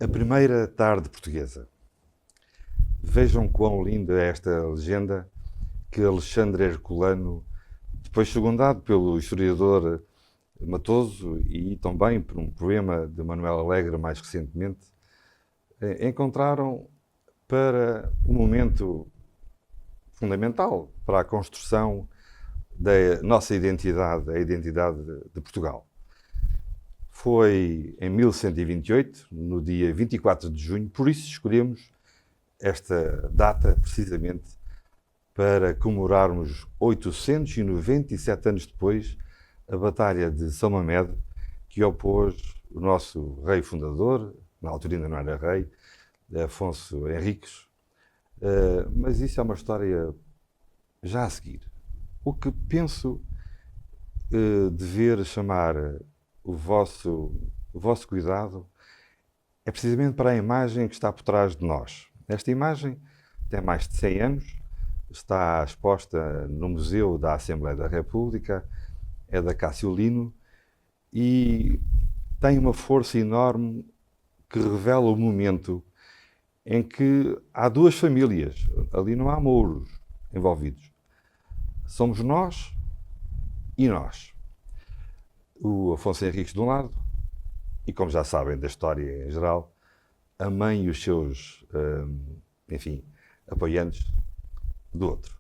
A primeira tarde portuguesa. Vejam quão linda é esta legenda que Alexandre Herculano, depois secundado pelo historiador Matoso e também por um poema de Manuel Alegre mais recentemente, encontraram para um momento fundamental para a construção da nossa identidade, a identidade de Portugal. Foi em 1128, no dia 24 de junho, por isso escolhemos esta data precisamente para comemorarmos 897 anos depois a Batalha de São Mamede, que opôs o nosso rei fundador, na altura ainda não era rei, Afonso Henriques, mas isso é uma história já a seguir. O que penso dever chamar o vosso cuidado é precisamente para a imagem que está por trás de nós. Esta imagem tem mais de 100 anos, está exposta no Museu da Assembleia da República, é da Cássio Lino e tem uma força enorme que revela o momento em que há duas famílias, ali não há mouros envolvidos. Somos nós e nós. O Afonso Henriques de um lado e, como já sabem da história em geral, a mãe e os seus, apoiantes do outro.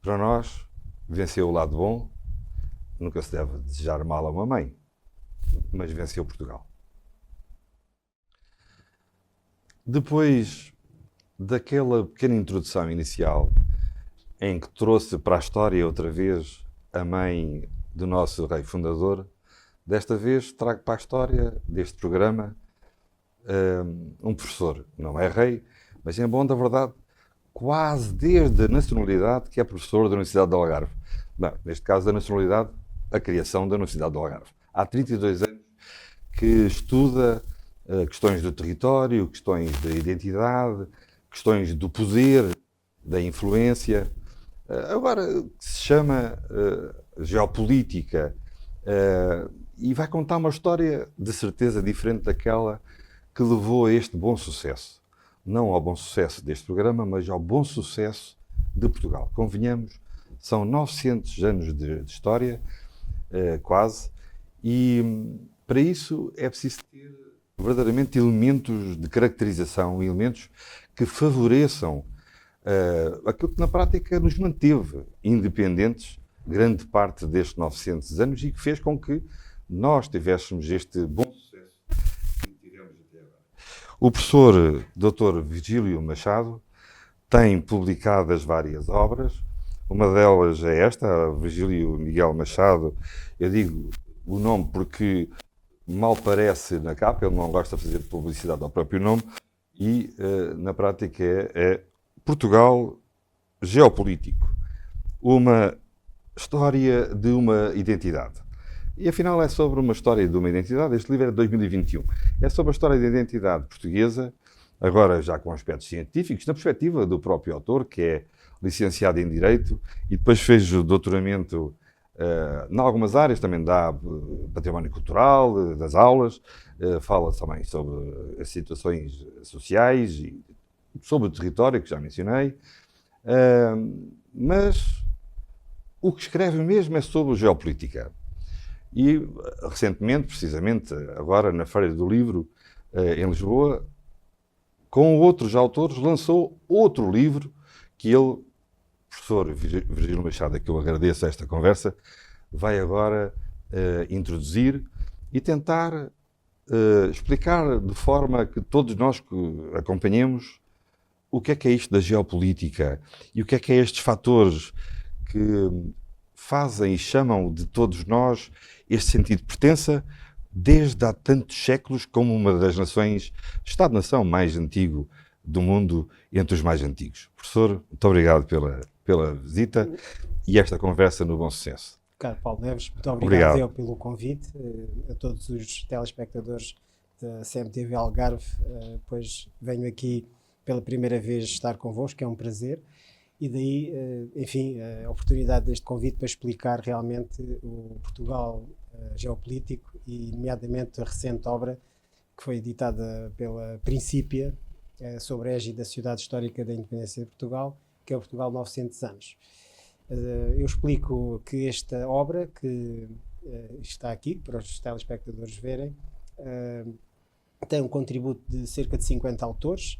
Para nós, venceu o lado bom, nunca se deve desejar mal a uma mãe, mas venceu Portugal. Depois daquela pequena introdução inicial, em que trouxe para a história outra vez a mãe do nosso rei fundador, desta vez trago para a história deste programa um professor, não é rei, mas em bom da verdade, quase desde a nacionalidade que é professor da Universidade do Algarve. Não, neste caso da nacionalidade, a criação da Universidade do Algarve. Há 32 anos que estuda questões do território, questões da identidade, questões do poder, da influência. Agora se chama geopolítica e vai contar uma história de certeza diferente daquela que levou a este bom sucesso. Não ao bom sucesso deste programa, mas ao bom sucesso de Portugal. Convenhamos, são 900 anos de história, quase, e para isso é preciso ter verdadeiramente elementos de caracterização, elementos que favoreçam aquilo que na prática nos manteve independentes grande parte destes 900 anos e que fez com que nós tivéssemos este bom sucesso que tivemos até agora. O professor Dr. Virgílio Machado tem publicadas várias obras, uma delas é esta, Virgílio Miguel Machado. Eu digo o nome porque mal parece na capa, ele não gosta de fazer publicidade ao próprio nome e na prática é Portugal Geopolítico, uma história de uma identidade. E afinal é sobre uma história de uma identidade. Este livro é de 2021. É sobre a história da identidade portuguesa, agora já com aspectos científicos, na perspectiva do próprio autor, que é licenciado em Direito e depois fez o doutoramento em algumas áreas, também dá património cultural, das aulas, fala também sobre as situações sociais e sobre o território, que já mencionei, mas o que escreve mesmo é sobre geopolítica. E recentemente, precisamente agora na Feira do Livro em Lisboa, com outros autores, lançou outro livro que ele, professor Virgílio Machado, a que eu agradeço esta conversa, vai agora introduzir e tentar explicar de forma que todos nós que acompanhemos o que é isto da geopolítica e o que é estes fatores que fazem e chamam de todos nós este sentido de pertença desde há tantos séculos como uma das nações, Estado-nação mais antigo do mundo, entre os mais antigos. Professor, muito obrigado pela visita e esta conversa no bom sucesso. Caro Paulo Neves, muito obrigado eu pelo convite, a todos os telespectadores da CMTV Algarve, pois venho aqui pela primeira vez estar convosco, é um prazer, e daí, enfim, a oportunidade deste convite para explicar realmente o Portugal geopolítico e, nomeadamente, a recente obra que foi editada pela Princípia, sobre a égide da Sociedade Histórica da Independência de Portugal, que é o Portugal 900 anos. Eu explico que esta obra, que está aqui para os telespectadores verem, tem um contributo de cerca de 50 autores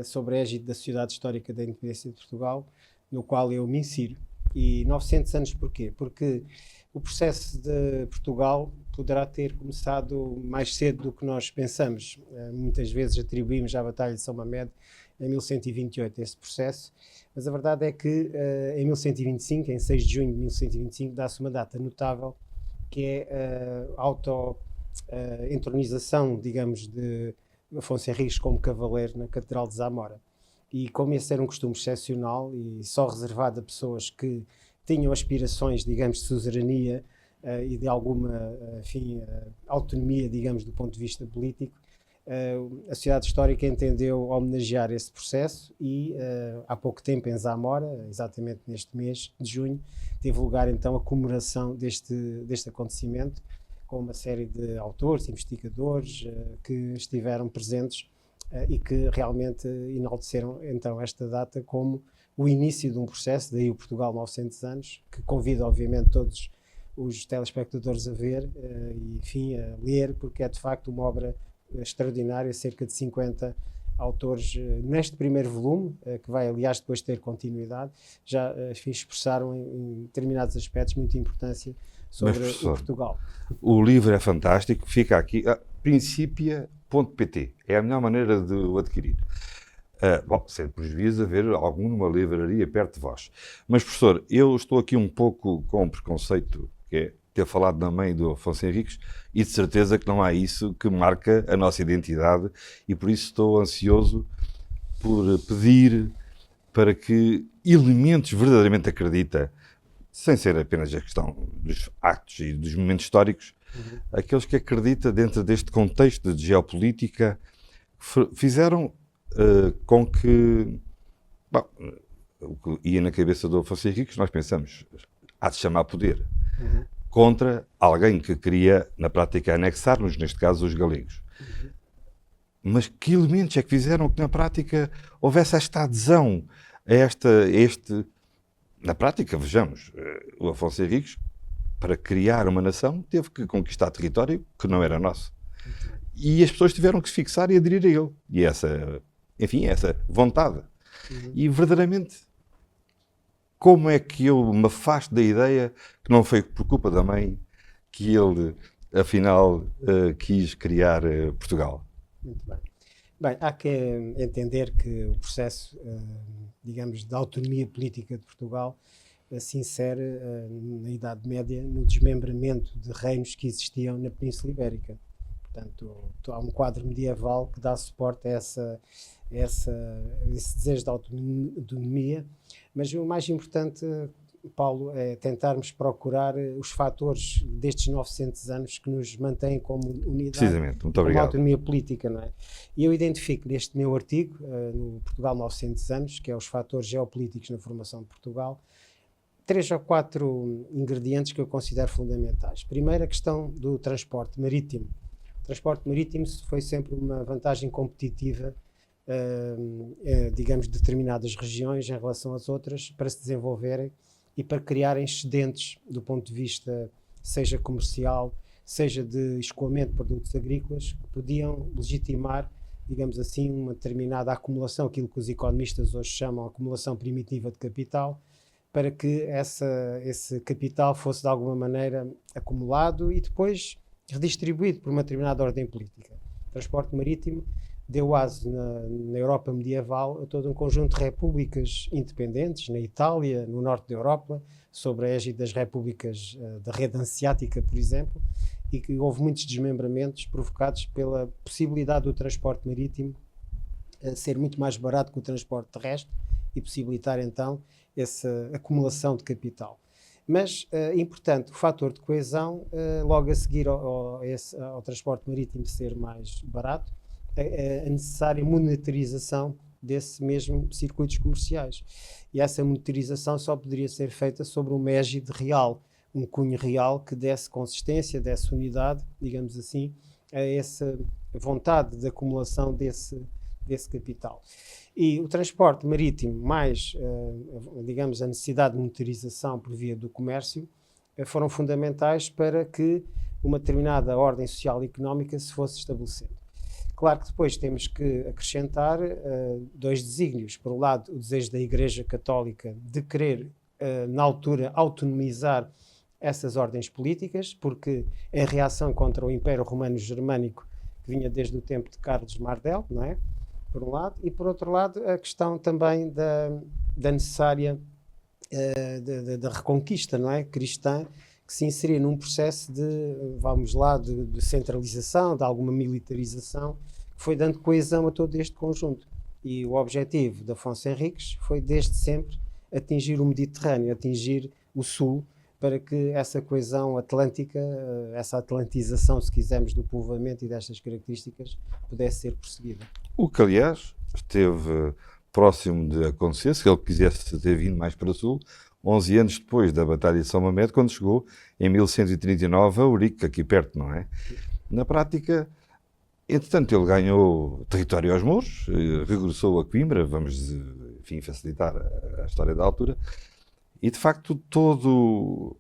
sobre a égide da Sociedade Histórica da Independência de Portugal, no qual eu me insiro. E 900 anos porquê? Porque o processo de Portugal poderá ter começado mais cedo do que nós pensamos. Muitas vezes atribuímos à Batalha de São Mamede em 1128 esse processo, mas a verdade é que em 1125, em 6 de junho de 1125, dá-se uma data notável, que é a auto-entronização, digamos, de Afonso Henriques como cavaleiro na Catedral de Zamora. E como esse era um costume excepcional e só reservado a pessoas que tinham aspirações, digamos, de suzerania e de alguma, enfim, autonomia, digamos, do ponto de vista político, a Sociedade Histórica entendeu homenagear esse processo e há pouco tempo em Zamora, exatamente neste mês de junho, teve lugar então a comemoração deste acontecimento, com uma série de autores, investigadores que estiveram presentes e que realmente enalteceram então esta data como o início de um processo, daí o Portugal 900 anos, que convido obviamente todos os telespectadores a ver e enfim a ler, porque é de facto uma obra extraordinária, cerca de 50 autores neste primeiro volume, que vai aliás depois ter continuidade, já expressaram em determinados aspectos muita importância sobre o Portugal. O livro é fantástico, fica aqui, principia.pt, é a melhor maneira de o adquirir. Bom, sem prejuízo haver alguma livraria perto de vós. Mas, professor, eu estou aqui um pouco com um preconceito, que é ter falado na mãe do Afonso Henriques, e de certeza que não há isso que marca a nossa identidade, e por isso estou ansioso por pedir para que elementos verdadeiramente acredita, sem ser apenas a questão dos actos e dos momentos históricos, aqueles que acredita dentro deste contexto de geopolítica, fizeram com que, bom, o que ia na cabeça do Afonso Henriques, nós pensamos, há de chamar poder contra alguém que queria, na prática, anexar-nos, neste caso, os galegos. Mas que elementos é que fizeram que, na prática, houvesse esta adesão a este... Na prática, vejamos, o Afonso Henriques, para criar uma nação, teve que conquistar território que não era nosso. E as pessoas tiveram que se fixar e aderir a ele. E essa vontade. E, verdadeiramente, como é que eu me afasto da ideia que não foi por culpa da mãe que ele, afinal, quis criar Portugal? Muito bem. Bem, há que entender que o processo, digamos, de autonomia política de Portugal se insere na Idade Média no desmembramento de reinos que existiam na Península Ibérica. Portanto, há um quadro medieval que dá suporte a esse desejo de autonomia, mas o mais importante, Paulo, é tentarmos procurar os fatores destes 900 anos que nos mantêm como unidade, precisamente, muito como obrigado. Autonomia política, não é? E eu identifico neste meu artigo, no Portugal 900 anos, que é os fatores geopolíticos na formação de Portugal, 3 ou 4 ingredientes que eu considero fundamentais. Primeiro, a questão do transporte marítimo. O transporte marítimo foi sempre uma vantagem competitiva, digamos, de determinadas regiões em relação às outras, para se desenvolverem e para criarem excedentes do ponto de vista, seja comercial, seja de escoamento de produtos agrícolas, que podiam legitimar, digamos assim, uma determinada acumulação, aquilo que os economistas hoje chamam de acumulação primitiva de capital, para que esse capital fosse de alguma maneira acumulado e depois redistribuído por uma determinada ordem política. O transporte marítimo deu aso na Europa medieval a todo um conjunto de repúblicas independentes, na Itália, no norte da Europa, sobre a égide das repúblicas da rede hanseática, por exemplo, e que houve muitos desmembramentos provocados pela possibilidade do transporte marítimo ser muito mais barato que o transporte terrestre e possibilitar então essa acumulação de capital. Mas, importante, o fator de coesão, logo a seguir ao transporte marítimo ser mais barato, a necessária monetarização desse mesmo circuitos comerciais. E essa monetarização só poderia ser feita sobre uma égide real, um cunho real que desse consistência, desse unidade, digamos assim, a essa vontade de acumulação desse capital. E o transporte marítimo, mais, digamos, a necessidade de motorização por via do comércio, foram fundamentais para que uma determinada ordem social e económica se fosse estabelecendo. Claro que depois temos que acrescentar dois desígnios. Por um lado, o desejo da Igreja Católica de querer, na altura, autonomizar essas ordens políticas, porque em reação contra o Império Romano-Germânico, que vinha desde o tempo de Carlos Mardel, não é? Por um lado, e por outro lado, a questão também da necessária da reconquista, não é? Cristã, que se inseria num processo de centralização, de alguma militarização, que foi dando coesão a todo este conjunto. E o objetivo de Afonso Henriques foi, desde sempre, atingir o Mediterrâneo, atingir o Sul, para que essa coesão atlântica, essa atlantização, se quisermos, do povoamento e destas características, pudesse ser perseguida. O que, aliás, esteve próximo de acontecer, se ele quisesse ter vindo mais para o Sul, 11 anos depois da Batalha de São Mamede, quando chegou em 1139 a Ourique, aqui perto, não é? Na prática, entretanto, ele ganhou território aos mouros, regressou a Coimbra, vamos, enfim, facilitar a história da altura, e de facto todo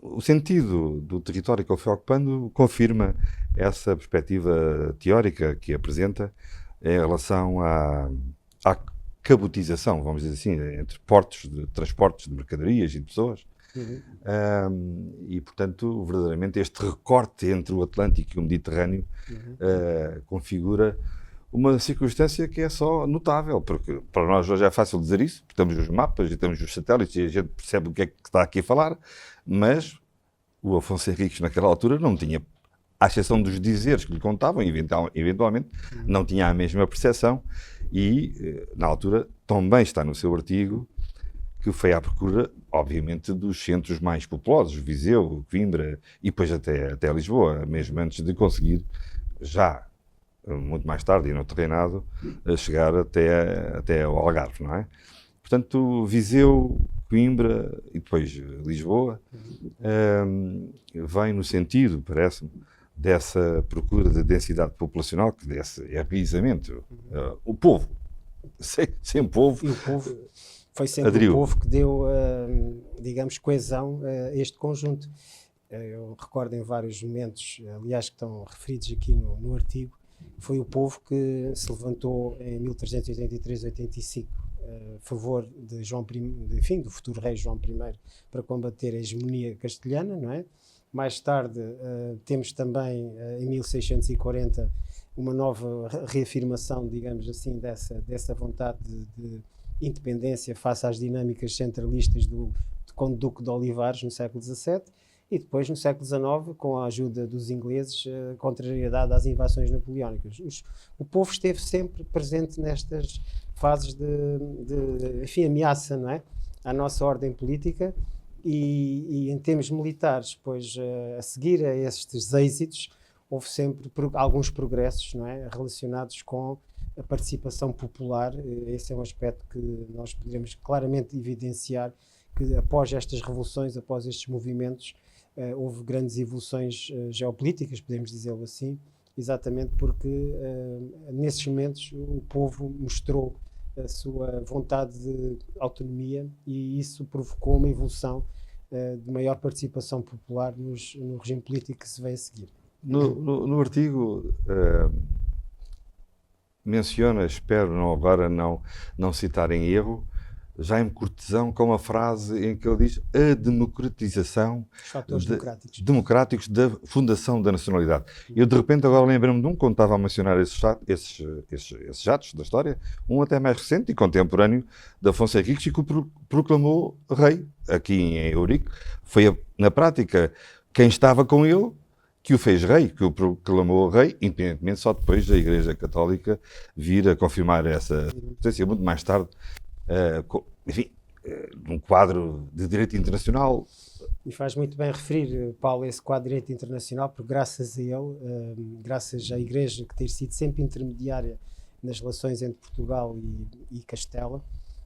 o sentido do território que ele foi ocupando confirma essa perspectiva teórica que apresenta em relação à cabotização, vamos dizer assim, entre portos de transportes de mercadorias e de pessoas. E, portanto, verdadeiramente este recorte entre o Atlântico e o Mediterrâneo configura uma circunstância que é só notável, porque para nós hoje é fácil dizer isso, porque temos os mapas e temos os satélites e a gente percebe o que é que está aqui a falar, mas o Afonso Henriques naquela altura não tinha, à exceção dos dizeres que lhe contavam, eventualmente, não tinha a mesma percepção e, na altura, também está no seu artigo que foi à procura, obviamente, dos centros mais populosos, Viseu, Coimbra e depois até Lisboa, mesmo antes de conseguir, já muito mais tarde e no terrenado, chegar até ao Algarve, não é? Portanto, Viseu, Coimbra e depois Lisboa vem no sentido, parece-me, dessa procura de densidade populacional, que é precisamente o povo. Sem povo. E o povo foi sempre aderiu. O povo que deu, digamos, coesão a este conjunto. Eu recordo em vários momentos, aliás, que estão referidos aqui no artigo, foi o povo que se levantou em 1383-85 a favor de João I, enfim, do futuro rei João I, para combater a hegemonia castelhana, não é? Mais tarde temos também, em 1640, uma nova reafirmação, digamos assim, dessa vontade de independência face às dinâmicas centralistas do Conde Duque de Olivares no século XVII, e depois, no século XIX, com a ajuda dos ingleses, contrariedade às invasões napoleónicas. O povo esteve sempre presente nestas fases enfim, ameaça, não é? À nossa ordem política e em termos militares, pois a seguir a estes êxitos, houve sempre alguns progressos, não é? Relacionados com a participação popular. Esse é um aspecto que nós poderemos claramente evidenciar, que após estas revoluções, após estes movimentos, houve grandes evoluções geopolíticas, podemos dizê-lo assim, exatamente porque nesses momentos o povo mostrou a sua vontade de autonomia e isso provocou uma evolução de maior participação popular no regime político que se vem a seguir. No artigo menciona, espero agora não citar em erro, Jaime Cortesão, com uma frase em que ele diz a democratização Os fatores democráticos da fundação da nacionalidade. Eu, de repente, agora lembro-me de um, quando estava a mencionar esses atos da história, um até mais recente e contemporâneo de Afonso Henriques, e que o proclamou rei aqui em Eurique. Foi, na prática, quem estava com ele que o fez rei, que o proclamou rei, independentemente só depois da Igreja Católica vir a confirmar essa existência muito mais tarde. Enfim, num quadro de direito internacional. E faz muito bem referir, Paulo, esse quadro de direito internacional, porque graças a ele, graças à Igreja, que ter sido sempre intermediária nas relações entre Portugal e Castela,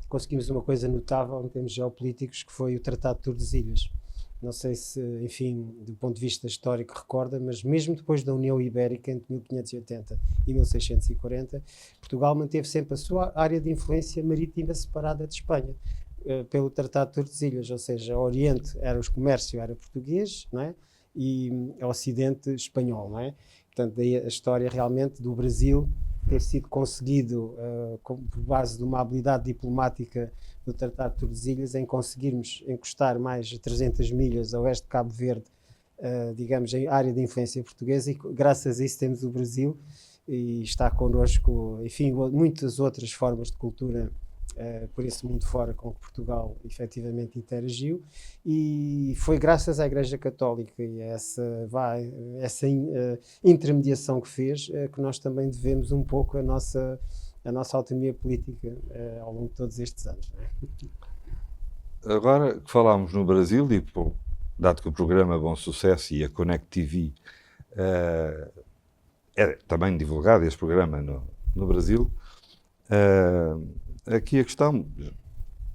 conseguimos uma coisa notável em termos geopolíticos, que foi o Tratado de Tordesilhas. não sei se, enfim, do ponto de vista histórico recorda, mas mesmo depois da União Ibérica, entre 1580 e 1640, Portugal manteve sempre a sua área de influência marítima separada de Espanha, pelo Tratado de Tordesilhas, ou seja, o Oriente era o comércio, era português, não é? E o Ocidente espanhol, não é? Portanto, daí a história realmente do Brasil ter sido conseguido, por base de uma habilidade diplomática do Tratado de Tordesilhas, em conseguirmos encostar mais de 300 milhas a oeste de Cabo Verde, digamos, em área de influência portuguesa, e graças a isso temos o Brasil, e está connosco, enfim, muitas outras formas de cultura por esse mundo fora com que Portugal efetivamente interagiu, e foi graças à Igreja Católica e a essa intermediação que fez, que nós também devemos um pouco a nossa autonomia política ao longo de todos estes anos. Não é? Agora que falámos no Brasil, e dado que o programa Bom Sucesso e a Connect TV é também divulgado esse programa no Brasil, aqui a questão,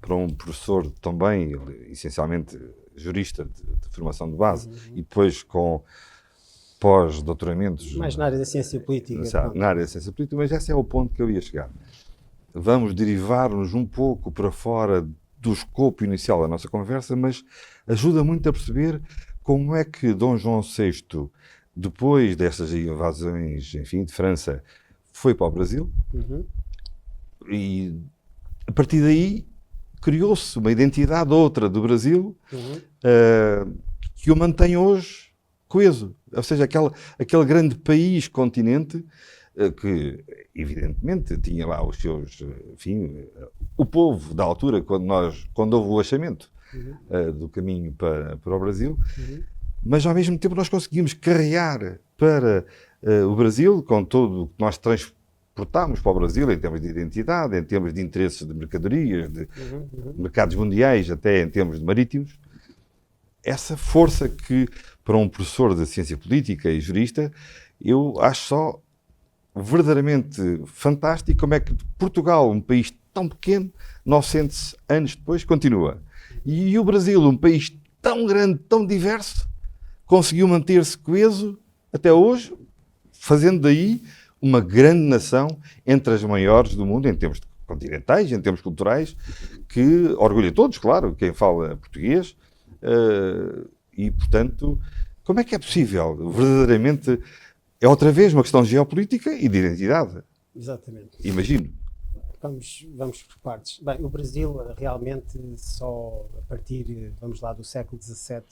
para um professor também, essencialmente jurista de formação de base, e depois com pós-doutoramentos... Mais na área da ciência política. Na área da ciência política, mas esse é o ponto que eu ia chegar. Vamos derivar-nos um pouco para fora do escopo inicial da nossa conversa, mas ajuda muito a perceber como é que Dom João VI, depois destas invasões, enfim, de França, foi para o Brasil, e a partir daí criou-se uma identidade outra do Brasil, que o mantém hoje coeso. Ou seja, aquele grande país, continente, que evidentemente tinha lá os seus, enfim, o povo da altura, quando houve o achamento do caminho para o Brasil, mas ao mesmo tempo nós conseguimos carregar para o Brasil, com tudo o que nós transportámos para o Brasil, em termos de identidade, em termos de interesses de mercadorias, de mercados mundiais, até em termos de marítimos, essa força que, para um professor de ciência política e jurista, eu acho só verdadeiramente fantástico como é que Portugal, um país tão pequeno, 900 anos depois, continua. E o Brasil, um país tão grande, tão diverso, conseguiu manter-se coeso até hoje, fazendo daí uma grande nação entre as maiores do mundo, em termos continentais, em termos culturais, que orgulha todos, claro, quem fala português. E, portanto, como é que é possível? Verdadeiramente, é outra vez uma questão de geopolítica e de identidade. Exatamente. Imagino. Vamos por partes. Bem, o Brasil realmente só a partir, vamos lá, do século XVII,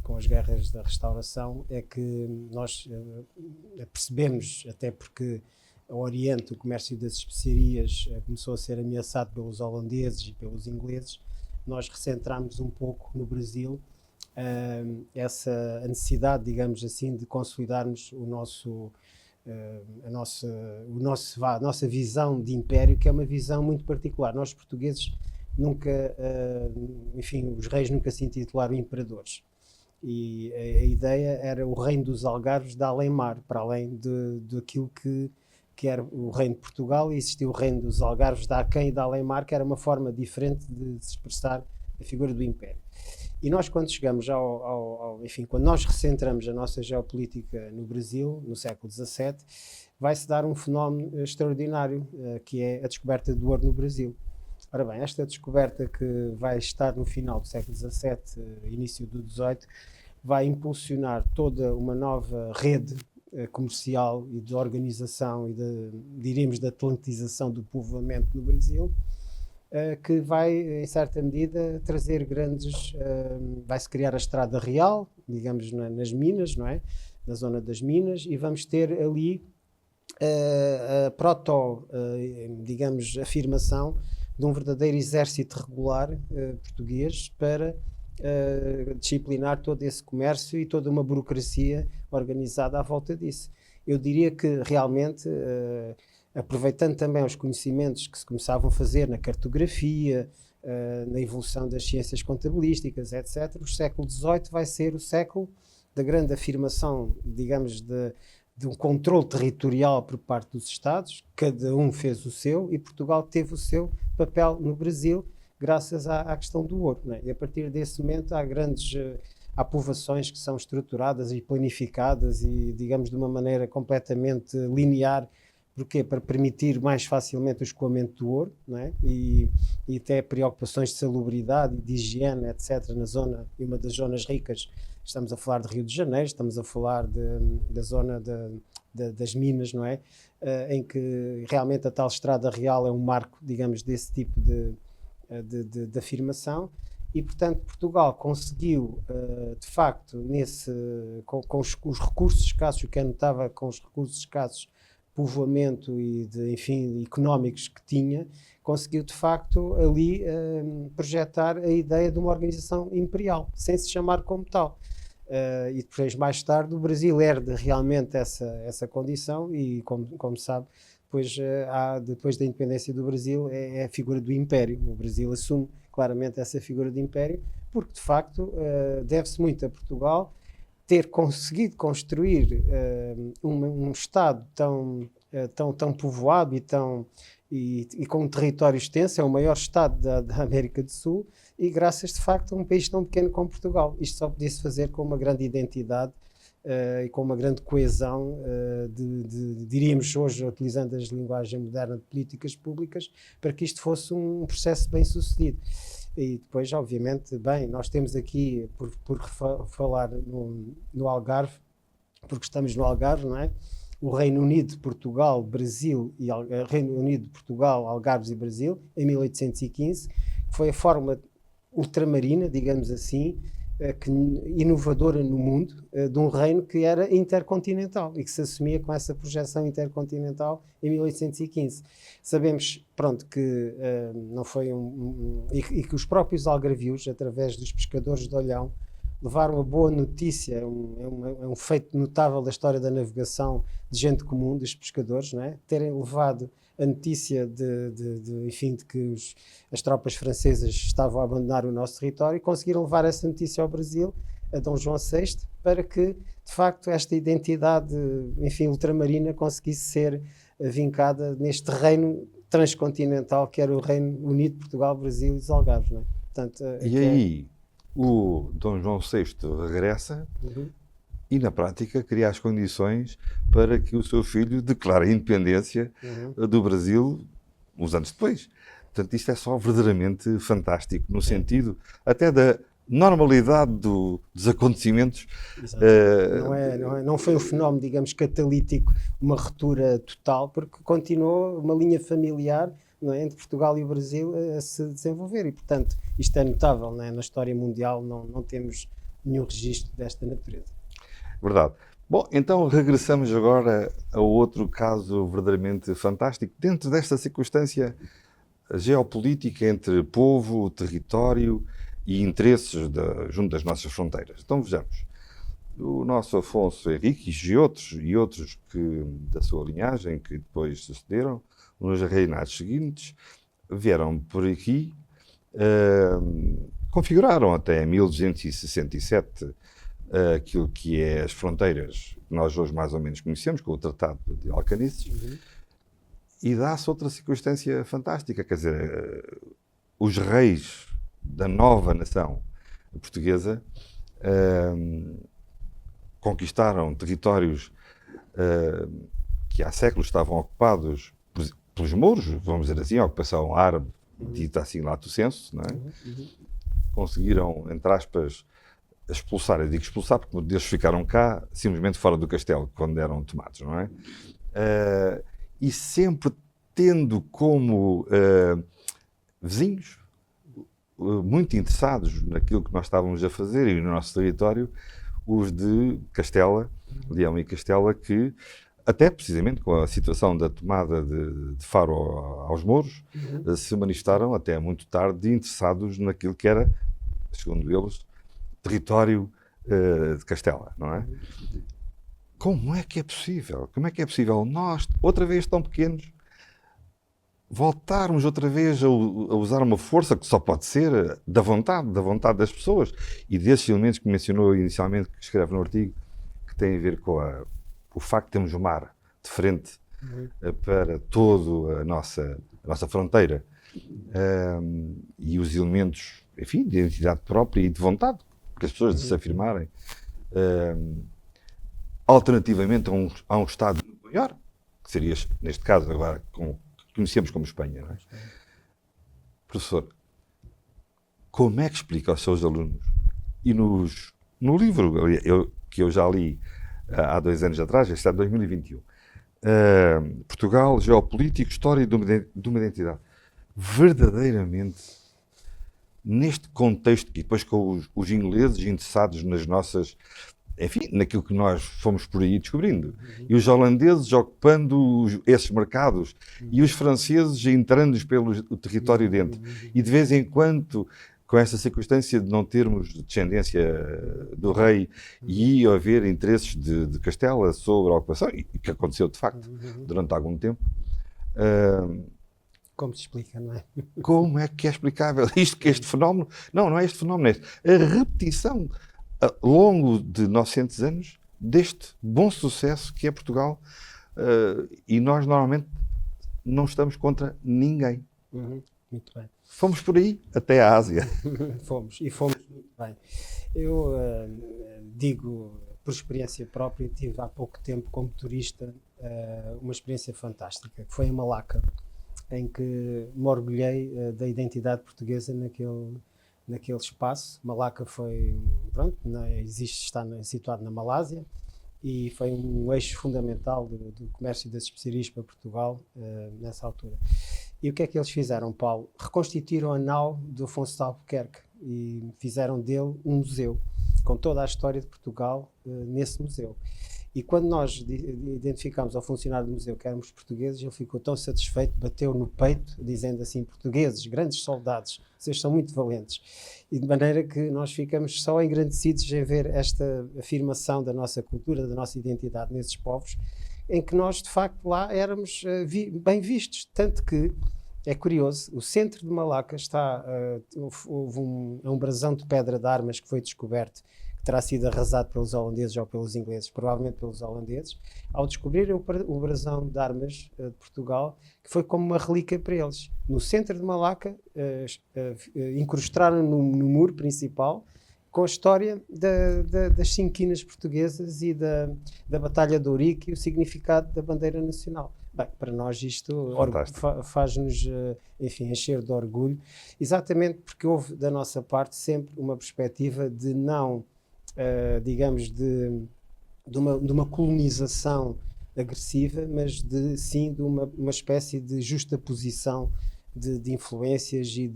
com as guerras da Restauração, é que nós percebemos, até porque ao Oriente o comércio das especiarias começou a ser ameaçado pelos holandeses e pelos ingleses, nós recentramos um pouco no Brasil essa necessidade, digamos assim, de consolidarmos a nossa visão de império, que é uma visão muito particular. Nós portugueses nunca, enfim, os reis nunca se intitularam imperadores. E a ideia era o reino dos Algarves de além-mar, para além daquilo que era o reino de Portugal, e existia o reino dos Algarves de aquém e de além-mar, que era uma forma diferente de se expressar a figura do império. E nós, quando chegamos enfim, quando nós recentramos a nossa geopolítica no Brasil, no século XVII, vai-se dar um fenómeno extraordinário, que é a descoberta do ouro no Brasil. Ora bem, esta descoberta, que vai estar no final do século XVII, início do XVIII, vai impulsionar toda uma nova rede comercial e de organização e diríamos, de atlantização do povoamento no Brasil, que vai, em certa medida, trazer vai-se criar a Estrada Real, digamos, nas Minas, não é? Na zona das Minas, e vamos ter ali a digamos, afirmação de um verdadeiro exército regular português para disciplinar todo esse comércio e toda uma burocracia organizada à volta disso. Eu diria que realmente, aproveitando também os conhecimentos que se começavam a fazer na cartografia, na evolução das ciências contabilísticas, etc., o século XVIII vai ser o século da grande afirmação, digamos, de um controle territorial por parte dos Estados. Cada um fez o seu, e Portugal teve o seu papel no Brasil, graças à questão do ouro, não é? E a partir desse momento há grandes há povoações que são estruturadas e planificadas e, digamos, de uma maneira completamente linear. Porquê? Para permitir mais facilmente o escoamento do ouro, não é? E até preocupações de salubridade e de higiene, etc., na zona, e uma das zonas ricas, estamos a falar de Rio de Janeiro, estamos a falar da zona das minas, não é? Em que realmente a tal estrada real é um marco, digamos, desse tipo de afirmação. E, portanto, Portugal conseguiu, de facto, com os recursos escassos, o que é notável com os recursos escassos, povoamento e enfim, económicos que tinha, conseguiu de facto ali projetar a ideia de uma organização imperial, sem se chamar como tal. E depois, mais tarde, o Brasil herda realmente essa condição e, como sabe, depois da independência do Brasil, é a figura do Império. O Brasil assume claramente essa figura de Império, porque de facto deve-se muito a Portugal ter conseguido construir um Estado tão povoado e com um território extenso, é o maior Estado da América do Sul, e graças de facto a um país tão pequeno como Portugal. Isto só podia-se fazer com uma grande identidade e com uma grande coesão, diríamos hoje, utilizando a linguagem moderna de políticas públicas, para que isto fosse um processo bem sucedido. E depois, obviamente, bem, nós temos aqui, por falar no Algarve, porque estamos no Algarve, não é? O Reino Unido, Portugal, Brasil, Reino Unido, Portugal, Algarves e Brasil, em 1815, que foi a forma ultramarina, digamos assim, inovadora no mundo, de um reino que era intercontinental e que se assumia com essa projeção intercontinental em 1815. Sabemos, pronto, que não foi e que os próprios algarvios, através dos pescadores de Olhão, levaram a boa notícia, é um feito notável da história da navegação de gente comum, dos pescadores, não é? Terem levado a notícia enfim, de que as tropas francesas estavam a abandonar o nosso território e conseguiram levar essa notícia ao Brasil, a Dom João VI, para que, de facto, esta identidade, enfim, ultramarina conseguisse ser vincada neste reino transcontinental que era o Reino Unido, Portugal, Brasil e os Algarves, não é? Portanto, e aí o Dom João VI regressa e, na prática, cria as condições para que o seu filho declare a independência do Brasil uns anos depois. Portanto, isto é só verdadeiramente fantástico, no sentido até da normalidade dos acontecimentos. Não foi um fenómeno, digamos, catalítico, uma ruptura total, porque continuou uma linha familiar, não é, entre Portugal e o Brasil a se desenvolver e, portanto, isto é notável, não é? Na história mundial não temos nenhum registro desta natureza. Verdade. Bom, então regressamos agora a outro caso verdadeiramente fantástico, dentro desta circunstância geopolítica entre povo, território e interesses junto das nossas fronteiras. Então vejamos, o nosso Afonso Henriques e outros que, da sua linhagem, que depois sucederam, nos reinados seguintes, vieram por aqui, configuraram até 1267 aquilo que é as fronteiras que nós hoje mais ou menos conhecemos, com o Tratado de Alcanices, e dá-se outra circunstância fantástica, quer dizer, os reis da nova nação portuguesa conquistaram territórios que há séculos estavam ocupados pelos mouros, vamos dizer assim, a ocupação árabe, dita assim lato sensu, não é? Conseguiram, entre aspas, expulsar, eu digo expulsar porque eles ficaram cá simplesmente fora do castelo quando eram tomados, não é? E sempre tendo como vizinhos muito interessados naquilo que nós estávamos a fazer e no nosso território, os de Castela, Leão e Castela, que até precisamente com a situação da tomada de Faro aos mouros, se manifestaram até muito tarde interessados naquilo que era, segundo eles, território de Castela, não é? Como é que é possível? Como é que é possível nós, outra vez tão pequenos, voltarmos outra vez a usar uma força que só pode ser da vontade das pessoas e desses elementos que mencionou inicialmente, que escreve no artigo, que tem a ver com o facto de termos o mar de frente para toda a nossa fronteira e os elementos, enfim, de identidade própria e de vontade porque as pessoas de se afirmarem, alternativamente a um Estado maior, que seria, neste caso, agora, que conhecemos como Espanha, não é? Professor, como é que explica aos seus alunos, e no livro que eu já li há 2 anos atrás, este é de 2021, Portugal, Geopolítico, História de uma Identidade, verdadeiramente, neste contexto, e depois com os ingleses interessados nas nossas, enfim, naquilo que nós fomos por aí descobrindo, e os holandeses ocupando esses mercados, e os franceses entrando pelo território dentro, e de vez em quando, com essa circunstância de não termos descendência do rei e haver interesses de Castela sobre a ocupação, e que aconteceu de facto durante algum tempo, como se explica, não é? como é que é explicável este fenómeno? Não é este fenómeno, é a repetição ao longo de 900 anos deste bom sucesso que é Portugal, e nós normalmente não estamos contra ninguém. Muito bem. Fomos por aí até a Ásia. Fomos muito bem. Eu digo, por experiência própria, tive há pouco tempo como turista uma experiência fantástica, que foi em Malaca, em que me orgulhei da identidade portuguesa naquele espaço. Malaca foi, pronto, está situado na Malásia e foi um eixo fundamental do comércio das especiarias para Portugal nessa altura. E o que é que eles fizeram, Paulo? Reconstituíram a nau do Afonso de Albuquerque e fizeram dele um museu, com toda a história de Portugal nesse museu. E quando nós identificámos ao funcionário do museu que éramos portugueses, ele ficou tão satisfeito, bateu no peito, dizendo assim: portugueses, grandes soldados, vocês são muito valentes. E de maneira que nós ficamos só engrandecidos em ver esta afirmação da nossa cultura, da nossa identidade nesses povos, em que nós, de facto, lá éramos bem vistos. Tanto que, é curioso, o centro de Malaca houve um brasão de pedra de armas que foi descoberto, que terá sido arrasado pelos holandeses ou pelos ingleses, provavelmente pelos holandeses, ao descobrir o brasão de armas de Portugal, que foi como uma relíquia para eles. No centro de Malaca, incrustaram no muro principal com a história das cinquinas portuguesas e da Batalha de Ourique e o significado da bandeira nacional. Bem, para nós isto faz-nos, enfim, encher de orgulho, exatamente porque houve da nossa parte sempre uma perspectiva de não, digamos, de uma colonização agressiva, mas sim de uma espécie de justaposição de influências e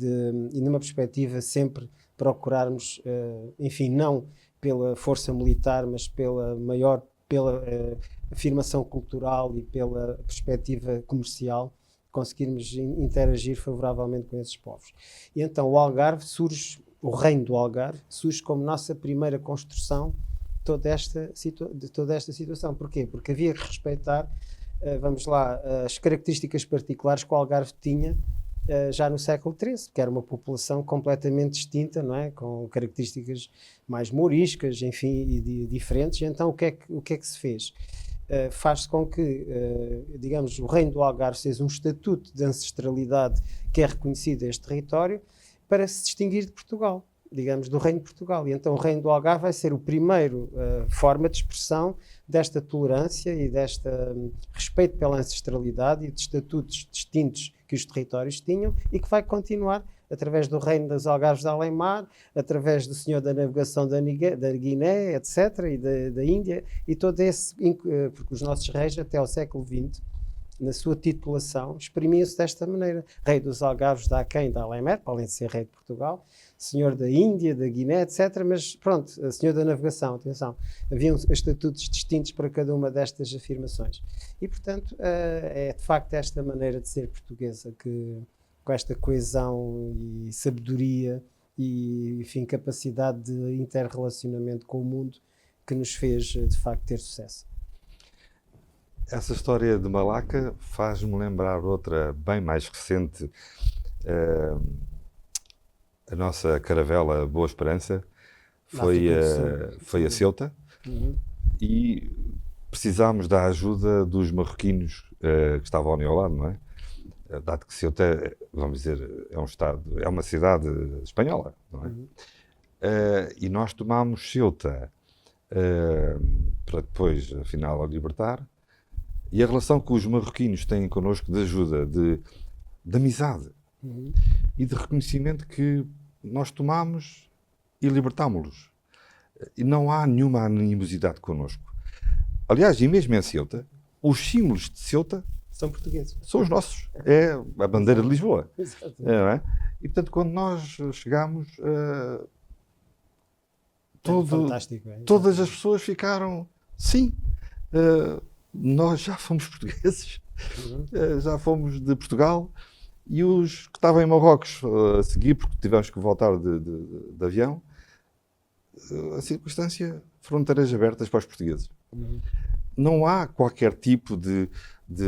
numa perspectiva sempre procurarmos, enfim, não pela força militar, mas pela afirmação cultural e pela perspectiva comercial, conseguirmos interagir favoravelmente com esses povos. E então o Algarve surge, o reino do Algarve surge como nossa primeira construção de toda esta situação. Porquê? Porque havia que respeitar, vamos lá, as características particulares que o Algarve tinha já no século XIII, que era uma população completamente distinta, não é? Com características mais mouriscas, enfim, e diferentes. E então o que é que se fez? Faz-se com que, digamos, o reino do Algarve seja um estatuto de ancestralidade que é reconhecido a este território para se distinguir de Portugal, digamos, do reino de Portugal. E então o reino do Algarve vai ser o primeiro forma de expressão desta tolerância e deste respeito pela ancestralidade e de estatutos distintos que os territórios tinham e que vai continuar através do reino dos Algarves de Além-Mar, através do Senhor da Navegação da Guiné, etc., e da Índia, e todo esse, porque os nossos reis até ao século XX, na sua titulação, exprimiam-se desta maneira: Rei dos Algarves de Aquém, de Além-Mar, além de ser Rei de Portugal, Senhor da Índia, da Guiné, etc., mas pronto, Senhor da Navegação, atenção, haviam estatutos distintos para cada uma destas afirmações. E, portanto, é de facto esta maneira de ser portuguesa, que com esta coesão e sabedoria e, enfim, capacidade de interrelacionamento com o mundo, que nos fez, de facto, ter sucesso. Essa história de Malaca faz-me lembrar outra bem mais recente, a nossa caravela Boa Esperança foi a Ceuta, e precisámos da ajuda dos marroquinos que estavam ali ao lado, não é? Dado que Ceuta, vamos dizer, é um estado, é uma cidade espanhola, não e nós tomámos Ceuta para depois, afinal, a libertar. E a relação que os marroquinos têm connosco de ajuda, de amizade e de reconhecimento que nós tomámos e libertámos-los. E não há nenhuma animosidade connosco. Aliás, e mesmo em Ceuta, os símbolos de Ceuta São portugueses. são os nossos. É a bandeira de Lisboa. Exato. Não é? E, portanto, quando nós chegámos, Fantástico. todas as pessoas ficaram, sim, nós já fomos portugueses, já fomos de Portugal, e os que estavam em Marrocos a seguir, porque tivemos que voltar de avião, a circunstância, fronteiras abertas para os portugueses. Não há qualquer tipo de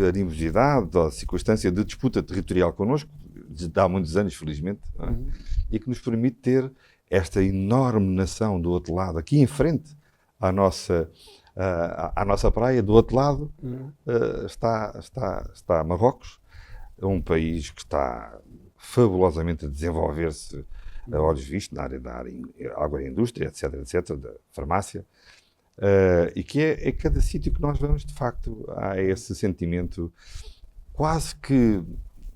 animosidade ou circunstância de disputa territorial connosco, de há muitos anos, felizmente, não é? E que nos permite ter esta enorme nação do outro lado, aqui em frente à nossa praia. Do outro lado está Marrocos, um país que está fabulosamente a desenvolver-se a olhos vistos na área da agroindústria, etc., da farmácia. E que é cada sítio que nós vamos, de facto, há esse sentimento quase que,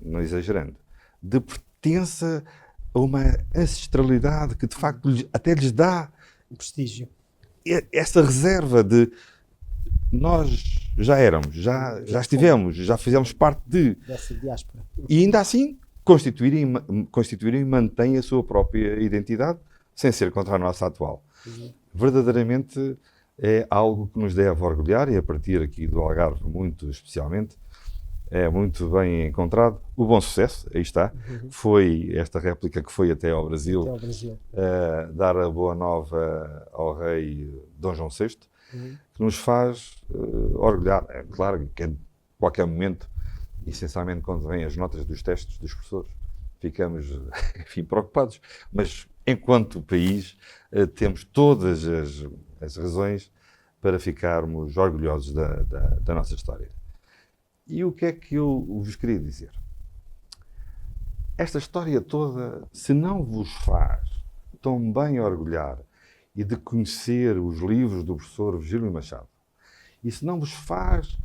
não exagerando, de pertença a uma ancestralidade que, de facto, até lhes dá prestígio. Essa reserva de nós já éramos, já estivemos, já fizemos parte dessa diáspora. E ainda assim constituírem e mantêm a sua própria identidade, sem ser contra a nossa atual. Verdadeiramente é algo que nos deve orgulhar, e a partir aqui do Algarve, muito especialmente, é muito bem encontrado. O Bom Sucesso, aí está, foi esta réplica que foi até ao Brasil, dar a boa nova ao rei Dom João VI, que nos faz orgulhar. É claro que em qualquer momento, essencialmente quando vêm as notas dos testes dos professores, ficamos, enfim, preocupados, mas enquanto país temos todas as razões para ficarmos orgulhosos da nossa história. E o que é que eu vos queria dizer? Esta história toda, se não vos faz tão bem orgulhar e de conhecer os livros do professor Virgílio Machado, e se não vos faz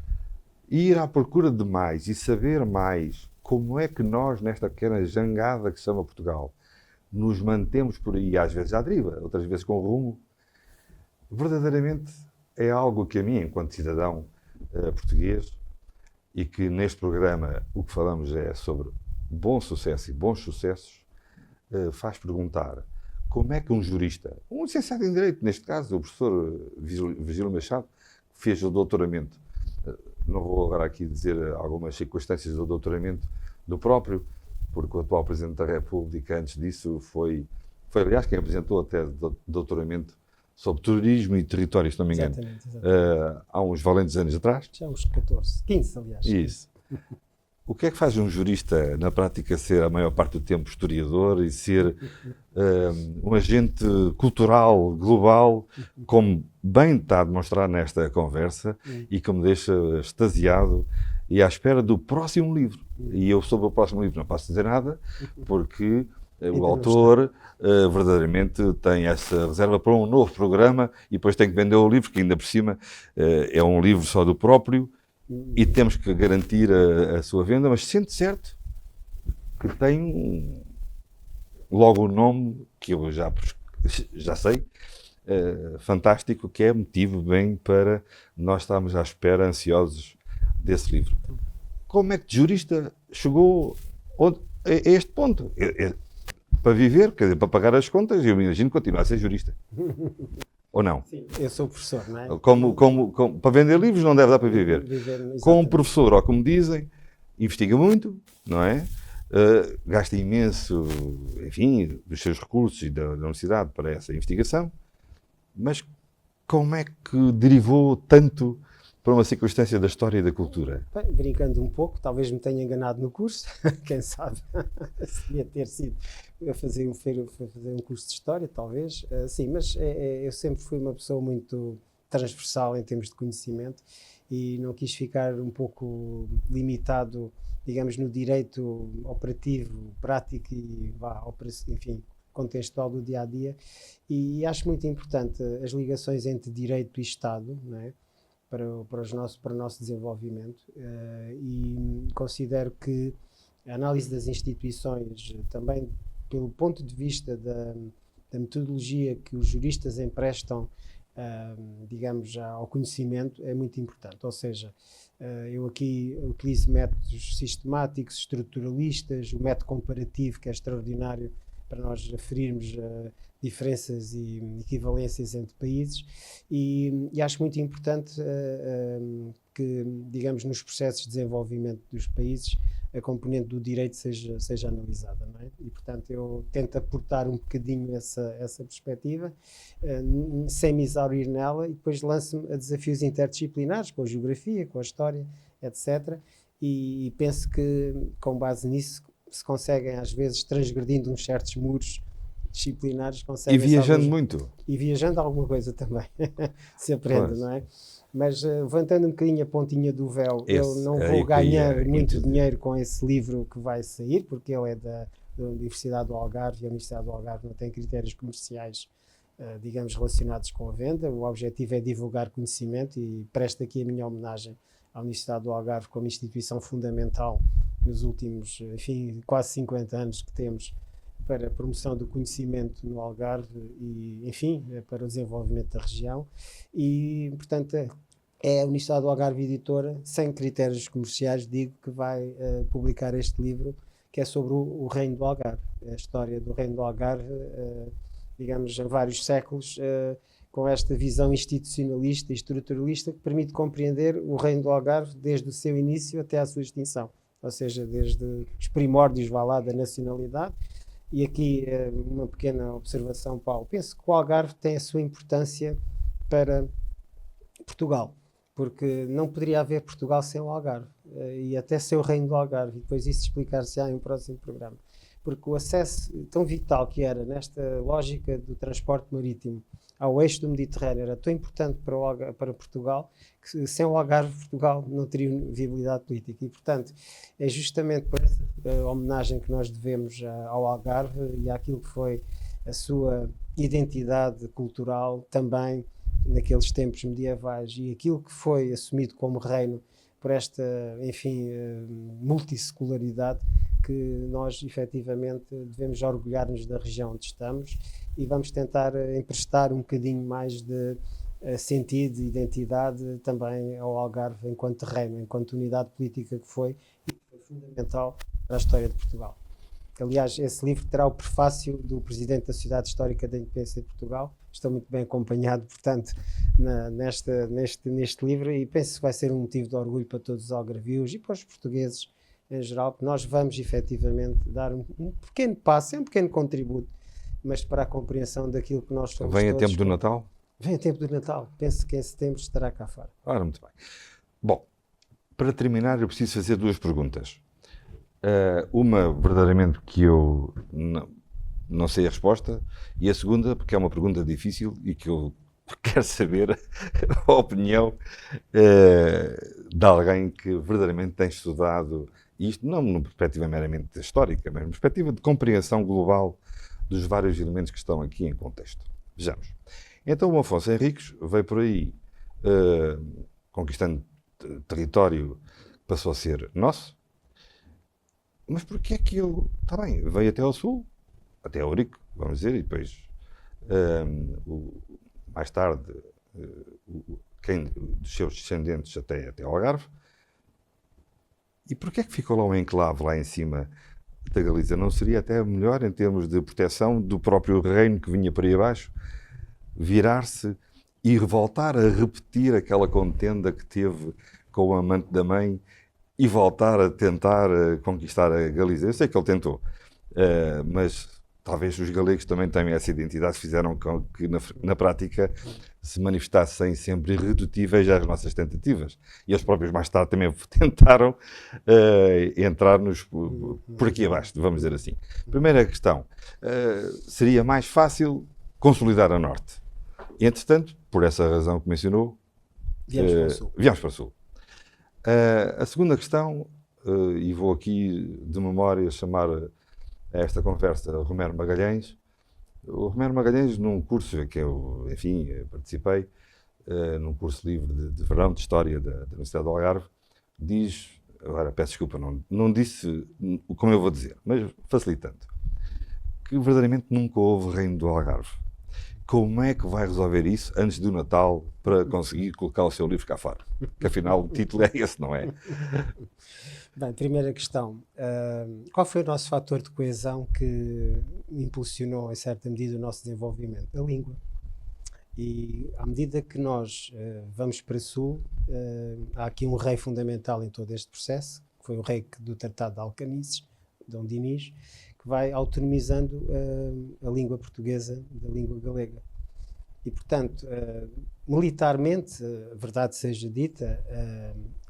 ir à procura de mais e saber mais como é que nós, nesta pequena jangada que se chama Portugal, nos mantemos por aí, às vezes à deriva, outras vezes com rumo, verdadeiramente é algo que a mim, enquanto cidadão português, e que neste programa o que falamos é sobre bom sucesso e bons sucessos, faz perguntar como é que um jurista, um licenciado em Direito, neste caso o professor Virgílio Machado, que fez o doutoramento, não vou agora aqui dizer algumas circunstâncias do doutoramento do próprio, porque o atual Presidente da República, antes disso, foi aliás, quem apresentou até doutoramento sobre turismo e território, se não me engano, há uns valentes anos atrás. Já uns 14, 15, aliás. Isso. O que é que faz um jurista, na prática, ser a maior parte do tempo historiador e ser um agente cultural global, como bem está a demonstrar nesta conversa, e que me deixa extasiado e à espera do próximo livro. E eu, sobre o próximo livro, não posso dizer nada, porque o autor verdadeiramente tem essa reserva para um novo programa e depois tem que vender o livro, que ainda por cima é um livro só do próprio, e temos que garantir a sua venda, mas sente certo que tem logo o nome, que eu já sei, fantástico, que é motivo bem para nós estarmos à espera, ansiosos desse livro. Como é que de jurista chegou a este ponto? Para viver, quer dizer, para pagar as contas, eu me imagino continuar a ser jurista. Ou não? Sim, eu sou professor, não é? Para vender livros não deve dar para viver. Como professor, ou como dizem, investiga muito, não é? Gasta imenso, enfim, dos seus recursos e da universidade para essa investigação, mas como é que derivou tanto para uma circunstância da história e da cultura? Bem, brincando um pouco, talvez me tenha enganado no curso, quem sabe, se devia ter sido a fazer um curso de História, talvez, sim, mas eu sempre fui uma pessoa muito transversal em termos de conhecimento e não quis ficar um pouco limitado, digamos, no direito operativo, prático e, enfim, contextual do dia-a-dia, e acho muito importante as ligações entre direito e Estado, não é? Para o nosso desenvolvimento, e considero que a análise das instituições, também pelo ponto de vista da metodologia que os juristas emprestam, digamos, ao conhecimento, é muito importante. Ou seja, eu aqui utilizo métodos sistemáticos, estruturalistas, o método comparativo, que é extraordinário para nós aferirmos diferenças e equivalências entre países, e acho muito importante que, digamos, nos processos de desenvolvimento dos países, a componente do direito seja analisada, não é? E, portanto, eu tento aportar um bocadinho essa perspectiva, sem me exaurir nela, e depois lanço-me a desafios interdisciplinares, com a geografia, com a história, etc. E penso que, com base nisso, se conseguem, às vezes, transgredindo uns certos muros disciplinares, conseguem... E viajando muito. E viajando alguma coisa também, se aprende, não é? Mas levantando um bocadinho a pontinha do véu, eu não vou ganhar muito dinheiro com esse livro que vai sair, porque ele é da Universidade do Algarve, e a Universidade do Algarve não tem critérios comerciais, digamos, relacionados com a venda. O objetivo é divulgar conhecimento, e presto aqui a minha homenagem à Universidade do Algarve como instituição fundamental nos últimos, enfim, quase 50 anos que temos para a promoção do conhecimento no Algarve e, enfim, para o desenvolvimento da região. E, portanto, é a Universidade do Algarve Editora, sem critérios comerciais, digo, que vai publicar este livro, que é sobre o Reino do Algarve, a história do Reino do Algarve, digamos, há vários séculos, com esta visão institucionalista e estruturalista que permite compreender o Reino do Algarve desde o seu início até à sua extinção, ou seja, desde os primórdios, vá lá, da nacionalidade. E aqui uma pequena observação, Paulo. Penso que o Algarve tem a sua importância para Portugal, porque não poderia haver Portugal sem o Algarve, e até sem o Reino do Algarve, e depois isso explicar-se-á em um próximo programa. Porque o acesso tão vital que era nesta lógica do transporte marítimo ao eixo do Mediterrâneo era tão importante para Portugal, que sem o Algarve Portugal não teria viabilidade política. E, portanto, é justamente por essa homenagem que nós devemos ao Algarve e àquilo que foi a sua identidade cultural também naqueles tempos medievais, e aquilo que foi assumido como reino por esta, enfim, multissecularidade, que nós efetivamente devemos orgulhar-nos da região onde estamos, e vamos tentar emprestar um bocadinho mais de sentido e identidade também ao Algarve enquanto reino, enquanto unidade política que foi, e que foi fundamental para a história de Portugal. Aliás, esse livro terá o prefácio do Presidente da Sociedade Histórica da Independência de Portugal. Estou muito bem acompanhado, portanto, neste livro, e penso que vai ser um motivo de orgulho para todos os algarvios e para os portugueses em geral, porque nós vamos efetivamente dar um pequeno passo, um pequeno contributo, mas para a compreensão daquilo que nós somos. Vem a tempo do Natal? Vem a tempo do Natal. Penso que em setembro estará cá fora. Ora, muito bem. Bom, para terminar, eu preciso fazer duas perguntas. Uma, verdadeiramente, que eu não sei a resposta, e a segunda, porque é uma pergunta difícil e que eu quero saber a opinião de alguém que verdadeiramente tem estudado isto, não numa perspectiva meramente histórica, mas numa perspectiva de compreensão global dos vários elementos que estão aqui em contexto. Vejamos. Então, o Afonso Henriques veio por aí conquistando território que passou a ser nosso. Mas porquê é que ele, está bem, veio até ao sul, até ao Ourique, vamos dizer, e depois, mais tarde, quem dos seus descendentes até ao Algarve. E porquê é que ficou lá um enclave lá em cima da Galiza? Não seria até melhor, em termos de proteção do próprio reino que vinha por aí abaixo, virar-se e voltar a repetir aquela contenda que teve com o amante da mãe e voltar a tentar conquistar a Galiza? Eu sei que ele tentou, mas talvez os galegos também tenham essa identidade, fizeram com que na prática se manifestassem sempre irredutíveis às nossas tentativas. E eles próprios mais tarde também tentaram entrar-nos por aqui abaixo, vamos dizer assim. Primeira questão, seria mais fácil consolidar a norte. Entretanto, por essa razão que mencionou, viemos para o sul. A segunda questão, e vou aqui de memória chamar a esta conversa Romero Magalhães, O Romero Magalhães, num curso que eu, enfim, participei, num curso livre de verão de História da Universidade do Algarve, diz, agora peço desculpa, não disse como eu vou dizer, mas facilitando, que verdadeiramente nunca houve reino do Algarve. Como é que vai resolver isso antes do Natal para conseguir colocar o seu livro cá fora? Que afinal o título é esse, não é? Bem, primeira questão. Qual foi o nosso fator de coesão que impulsionou, em certa medida, o nosso desenvolvimento? A língua. E à medida que nós vamos para sul, há aqui um rei fundamental em todo este processo, que foi o rei do Tratado de Alcanices, Dom Dinis, que vai autonomizando a língua portuguesa da língua galega. E, portanto, militarmente, a verdade seja dita,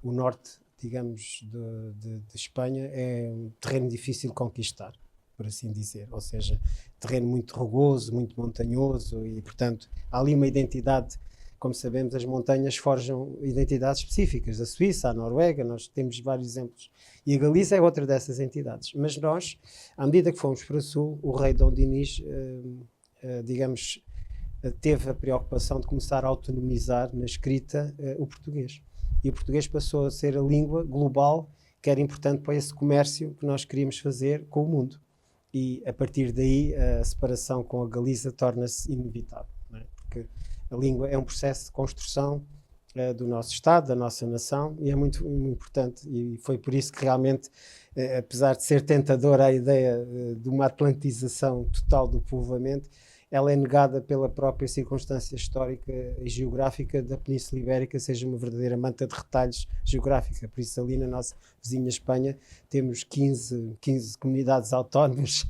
o norte, digamos, de Espanha é um terreno difícil de conquistar, por assim dizer. Ou seja, terreno muito rugoso, muito montanhoso e, portanto, há ali uma identidade. Como sabemos, as montanhas forjam identidades específicas. A Suíça, a Noruega, nós temos vários exemplos. E a Galiza é outra dessas entidades. Mas nós, à medida que fomos para o sul, o rei Dom Dinis, digamos, teve a preocupação de começar a autonomizar na escrita o português. E o português passou a ser a língua global que era importante para esse comércio que nós queríamos fazer com o mundo. E a partir daí a separação com a Galiza torna-se inevitável, não é? Porque a língua é um processo de construção do nosso Estado, da nossa nação, e é muito, muito importante. E foi por isso que realmente, apesar de ser tentadora a ideia de uma atlantização total do povoamento, ela é negada pela própria circunstância histórica e geográfica da Península Ibérica, seja uma verdadeira manta de retalhos geográfica. Por isso, ali na nossa vizinha Espanha, temos 15 comunidades autónomas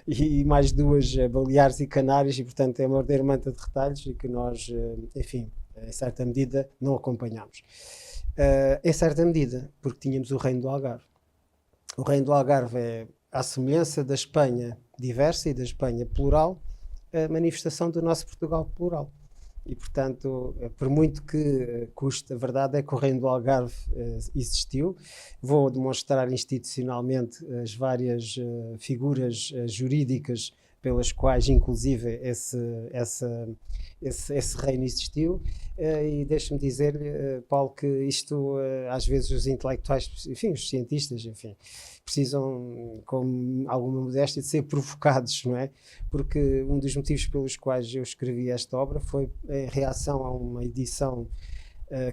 e mais 2 Baleares e Canárias, e, portanto, é uma verdadeira manta de retalhos e que nós, enfim, em certa medida, não acompanhamos. Em certa medida, porque tínhamos o Reino do Algarve. O Reino do Algarve é, à semelhança da Espanha diversa e da Espanha plural, a manifestação do nosso Portugal plural. E, portanto, por muito que custe, a verdade é que o Reino do Algarve existiu. Vou demonstrar institucionalmente as várias figuras jurídicas pelas quais, inclusive, esse reino existiu. E deixe-me dizer, Paulo, que isto, às vezes, os intelectuais, enfim, os cientistas, enfim, precisam, com alguma modéstia, de ser provocados, não é? Porque um dos motivos pelos quais eu escrevi esta obra foi em reação a uma edição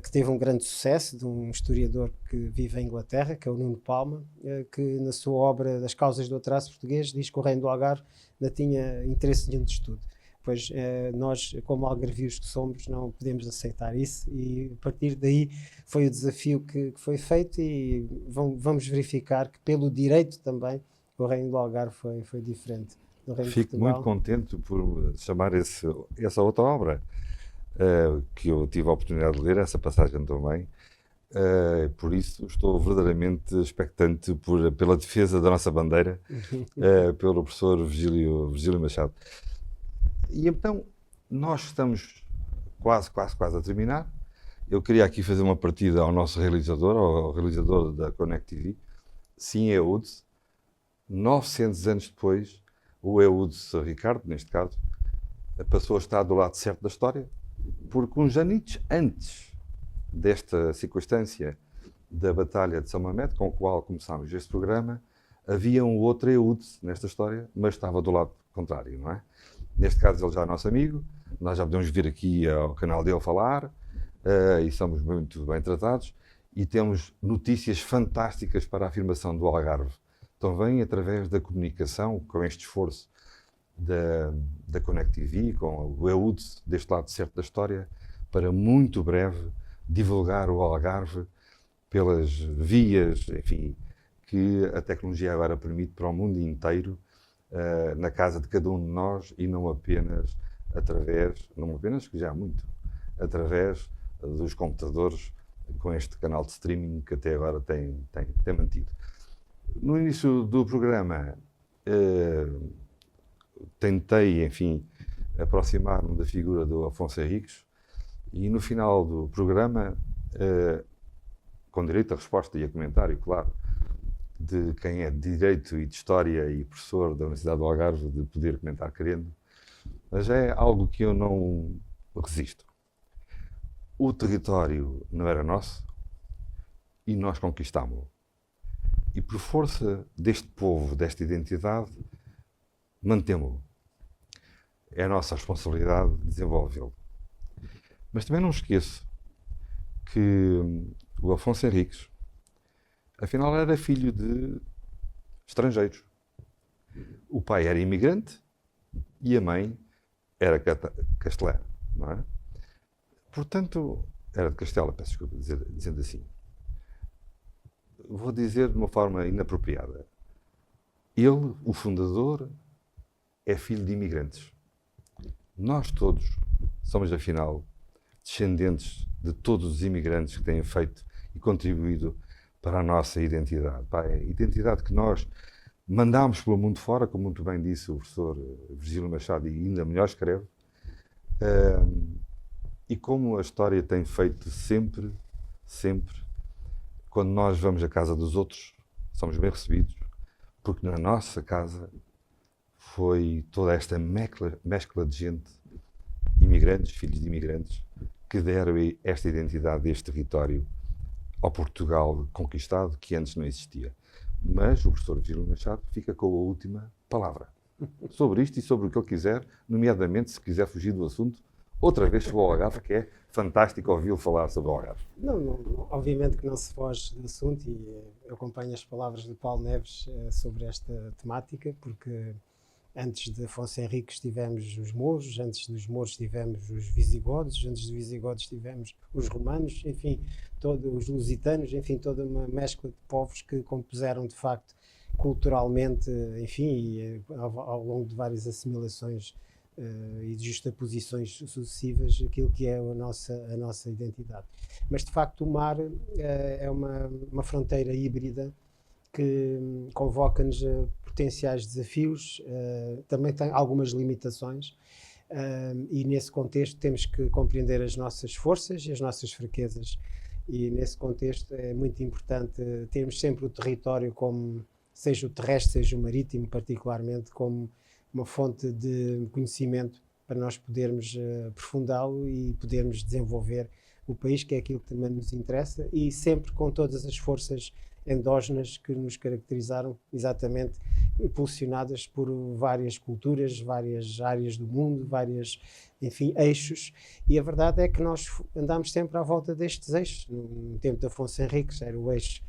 que teve um grande sucesso, de um historiador que vive em Inglaterra, que é o Nuno Palma, que na sua obra Das Causas do Atraso Português diz que o Reino do Algarve não tinha interesse nenhum de estudo. Pois nós, como algarvios que somos, não podemos aceitar isso, e a partir daí foi o desafio que foi feito, e vamos verificar que, pelo direito também, o Reino do Algarve foi diferente do Reino de Fico Portugal. muito contente por chamar essa outra obra, que eu tive a oportunidade de ler, essa passagem também. Por isso estou verdadeiramente expectante pela defesa da nossa bandeira, pelo professor Virgílio Machado. E então, nós estamos quase a terminar. Eu queria aqui fazer uma partida ao nosso realizador, ao realizador da Connect TV. Sim, Ehud. 900 anos depois, o Ehud Ricardo, neste caso, passou a estar do lado certo da história, porque uns anitos antes desta circunstância da Batalha de São Mamede, com o qual começámos este programa, havia um outro Ehud nesta história, mas estava do lado contrário, não é? Neste caso, ele já é nosso amigo, nós já podemos vir aqui ao canal dele falar, e somos muito bem tratados, e temos notícias fantásticas para a afirmação do Algarve. Então vem através da comunicação, com este esforço da Connect TV, com o Ehud deste lado certo da história, para muito breve divulgar o Algarve pelas vias, enfim, que a tecnologia agora permite para o mundo inteiro, na casa de cada um de nós, e não apenas que já há muito, através dos computadores, com este canal de streaming que até agora tem mantido. No início do programa, tentei, enfim, aproximar-me da figura do Afonso Henriques, e no final do programa, com direito a resposta e a comentário, claro, de quem é de Direito e de História e professor da Universidade do Algarve, de poder comentar querendo, mas é algo que eu não resisto. O território não era nosso e nós conquistámo-lo. E por força deste povo, desta identidade, mantemo-lo. É a nossa responsabilidade desenvolvê-lo. Mas também não esqueço que o Afonso Henriques, afinal, era filho de estrangeiros. O pai era imigrante e a mãe era castelã, não é? Portanto, era de Castela, peço desculpa dizendo assim. Vou dizer de uma forma inapropriada. Ele, o fundador, é filho de imigrantes. Nós todos somos, afinal, descendentes de todos os imigrantes que têm feito e contribuído para a nossa identidade. Para a identidade que nós mandámos pelo mundo fora, como muito bem disse o professor Virgílio Machado, e ainda melhor escreve, e como a história tem feito sempre, quando nós vamos à casa dos outros, somos bem recebidos, porque na nossa casa foi toda esta mescla de gente, imigrantes, filhos de imigrantes, que deram esta identidade deste território ao Portugal conquistado, que antes não existia. Mas o professor Virgílio Machado fica com a última palavra sobre isto e sobre o que ele quiser, nomeadamente, se quiser fugir do assunto, outra vez sobre o Algarve, que é fantástico ouvi-lo falar sobre o Algarve. Não, obviamente que não se foge do assunto e eu acompanho as palavras de Paulo Neves sobre esta temática, porque antes de Afonso Henriques tivemos os mouros, antes dos mouros tivemos os visigodos, antes dos visigodos tivemos os romanos, enfim, todos os lusitanos, enfim, toda uma mescla de povos que compuseram de facto culturalmente, enfim, e ao longo de várias assimilações e de justaposições sucessivas aquilo que é a nossa identidade. Mas de facto o mar é uma fronteira híbrida que convoca-nos a potenciais desafios, também tem algumas limitações e nesse contexto temos que compreender as nossas forças e as nossas fraquezas, e nesse contexto é muito importante termos sempre o território, como seja o terrestre, seja o marítimo particularmente, como uma fonte de conhecimento para nós podermos aprofundá-lo e podermos desenvolver o país, que é aquilo que também nos interessa, e sempre com todas as forças endógenas que nos caracterizaram, exatamente impulsionadas por várias culturas, várias áreas do mundo, várias, enfim, eixos, e a verdade é que nós andamos sempre à volta destes eixos. No tempo de Afonso Henriques era o eixo,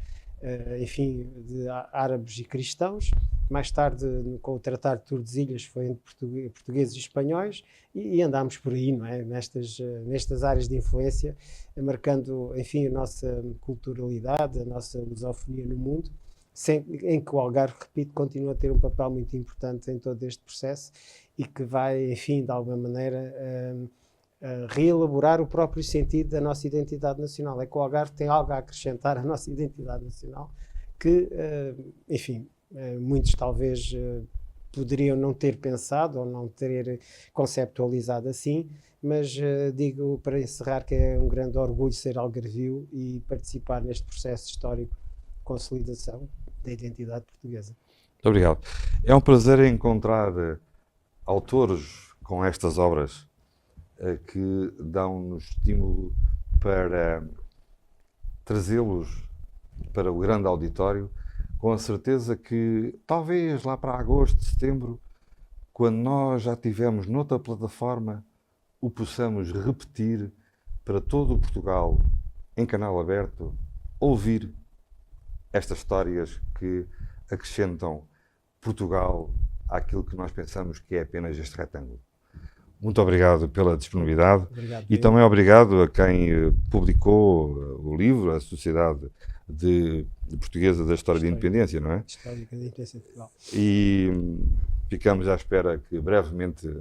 enfim, de árabes e cristãos. Mais tarde, com o Tratado de Tordesilhas, foi entre portugueses e espanhóis, e andámos por aí, não é? Nestas áreas de influência, marcando, enfim, a nossa culturalidade, a nossa lusofonia no mundo, em que o Algarve, repito, continua a ter um papel muito importante em todo este processo e que vai, enfim, de alguma maneira, reelaborar o próprio sentido da nossa identidade nacional. É que o Algarve tem algo a acrescentar à nossa identidade nacional que, enfim, muitos talvez poderiam não ter pensado ou não ter conceptualizado assim, mas digo para encerrar que é um grande orgulho ser algarvio e participar neste processo histórico de consolidação da identidade portuguesa. Muito obrigado. É um prazer encontrar autores com estas obras que dão-nos estímulo para trazê-los para o grande auditório, com a certeza que talvez lá para agosto, setembro, quando nós já estivermos noutra plataforma, o possamos repetir para todo o Portugal, em canal aberto, ouvir estas histórias que acrescentam Portugal àquilo que nós pensamos que é apenas este retângulo. Muito obrigado pela disponibilidade. Obrigado, e também obrigado a quem publicou o livro, a Sociedade Portuguesa da História da Independência, não é? Histórica da Independência de Portugal. E ficamos à espera que brevemente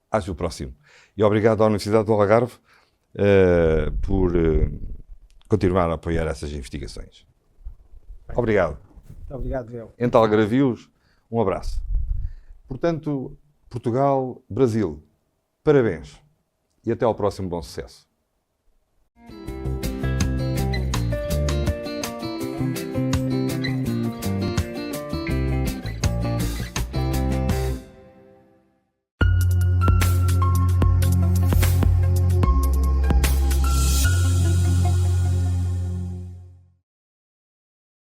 haja o próximo. E obrigado à Universidade do Algarve por continuar a apoiar essas investigações. Obrigado. Muito obrigado, eu. Entre algarvios, um abraço. Portanto, Portugal, Brasil, parabéns e até ao próximo bom sucesso.